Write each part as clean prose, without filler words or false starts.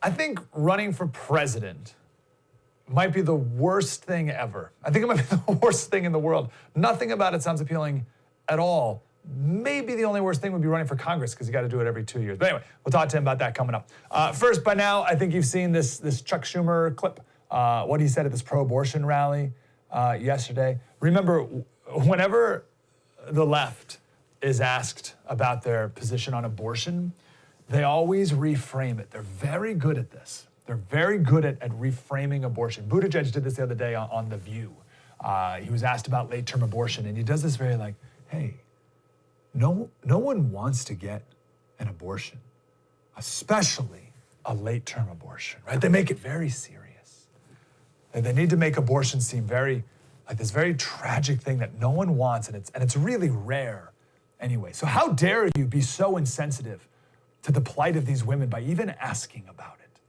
I think running for president might be the worst thing ever. I think it might be the worst thing in the world. Nothing about it sounds appealing at all. Maybe the only worst thing would be running for Congress because you got to do it every 2 years. But anyway, we'll talk to him about that coming up. First, by now, I think you've seen this Chuck Schumer clip, what he said at this pro-abortion rally yesterday. Remember, whenever the left is asked about their position on abortion, they always reframe it. They're very good at this. They're very good at reframing abortion. Buttigieg did this the other day on The View. He was asked about late-term abortion, and he does this very like, hey, no one wants to get an abortion, especially a late-term abortion, right? They make it very serious. They need to make abortion seem very, like this very tragic thing that no one wants, and it's really rare anyway. So how dare you be so insensitive to the plight of these women by even asking about it?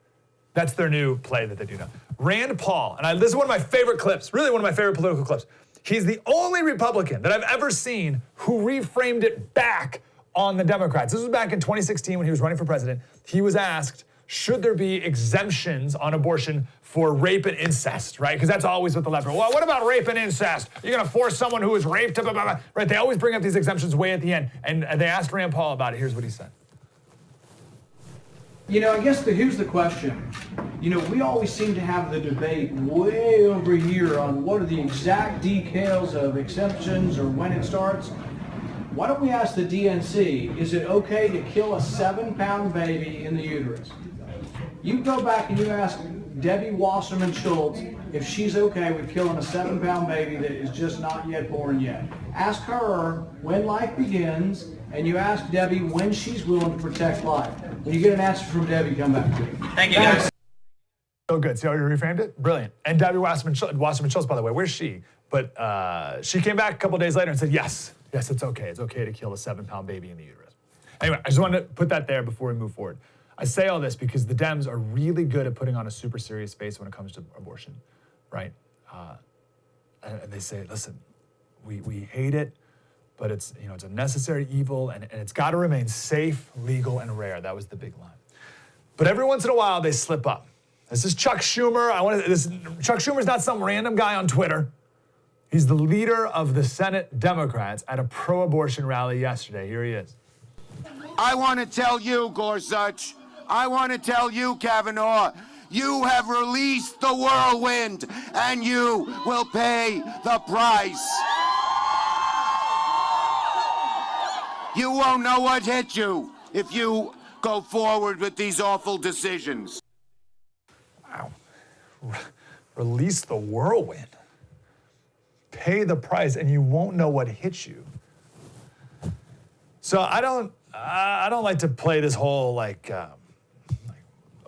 That's their new play that they do now. Rand Paul, and this is one of my favorite clips, really one of my favorite political clips. He's the only Republican that I've ever seen who reframed it back on the Democrats. This was back in 2016 when he was running for president. He was asked, should there be exemptions on abortion for rape and incest, right? Because that's always what the left are. Well, what about rape and incest? You're going to force someone who was raped, blah, blah, blah, right? They always bring up these exemptions way at the end. And they asked Rand Paul about it. Here's what he said. You know, I guess here's the question. You know, we always seem to have the debate way over here on what are the exact details of exemptions or when it starts. Why don't we ask the DNC, is it okay to kill a 7-pound baby in the uterus? You go back and you ask Debbie Wasserman Schultz if she's okay with killing a 7-pound baby that is just not yet born yet. Ask her when life begins, and you ask Debbie when she's willing to protect life. When you get an answer from Debbie, come back to me. Thank you, guys. So good. See how you reframed it? Brilliant. And Debbie Wasserman Schultz, by the way, where's she? But she came back a couple days later and said, yes, it's okay. It's okay to kill a 7-pound baby in the uterus. Anyway, I just wanted to put that there before we move forward. I say all this because the Dems are really good at putting on a super serious face when it comes to abortion, right? And they say, listen, we hate it, but it's a necessary evil, and it's got to remain safe, legal, and rare. That was the big line. But every once in a while, they slip up. This is Chuck Schumer. Chuck Schumer's not some random guy on Twitter. He's the leader of the Senate Democrats at a pro-abortion rally yesterday. Here he is. I want to tell you, Gorsuch, I want to tell you, Kavanaugh, you have released the whirlwind, and you will pay the price. You won't know what hit you if you go forward with these awful decisions. Wow. Release the whirlwind. Pay the price, and you won't know what hit you. So I don't like to play this whole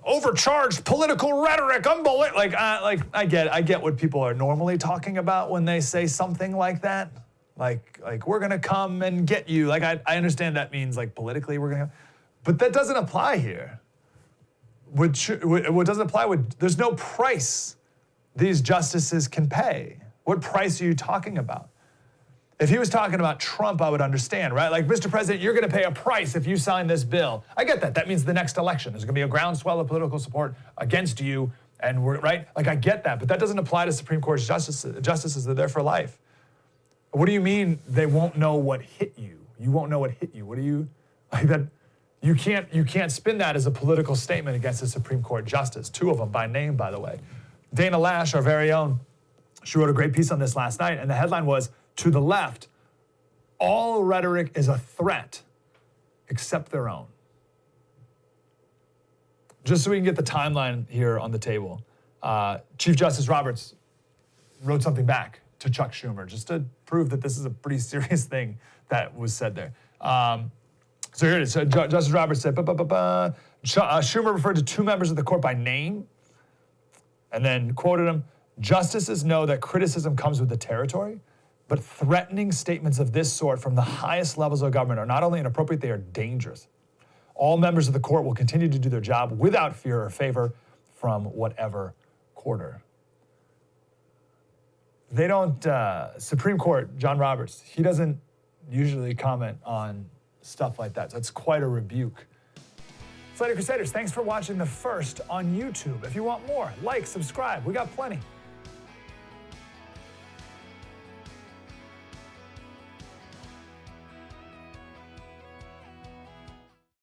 overcharged political rhetoric. I get what people are normally talking about when they say something like that. Like we're gonna come and get you. I understand that means politically we're gonna, but that doesn't apply here. What doesn't apply there's no price these justices can pay. What price are you talking about? If he was talking about Trump, I would understand, right? Mr. President, you're going to pay a price if you sign this bill. I get that. That means the next election. There's going to be a groundswell of political support against you, and we're, right? I get that, but that doesn't apply to Supreme Court justices. Justices, they're there for life. What do you mean they won't know what hit you? You won't know what hit you. What do you, that? You can't spin that as a political statement against a Supreme Court justice. 2 of them by name, by the way. Dana Lash, our very own, she wrote a great piece on this last night, and the headline was, to the left, all rhetoric is a threat except their own. Just so we can get the timeline here on the table, Chief Justice Roberts wrote something back to Chuck Schumer just to prove that this is a pretty serious thing that was said there. So here it is. So Justice Roberts said, Schumer referred to 2 members of the court by name and then quoted him, justices know that criticism comes with the territory, but threatening statements of this sort from the highest levels of government are not only inappropriate, they are dangerous. All members of the court will continue to do their job without fear or favor from whatever quarter. They don't, Supreme Court, John Roberts, he doesn't usually comment on stuff like that. So it's quite a rebuke Slater Crusaders, thanks for watching the first on YouTube. If you want more, like, subscribe. We got plenty.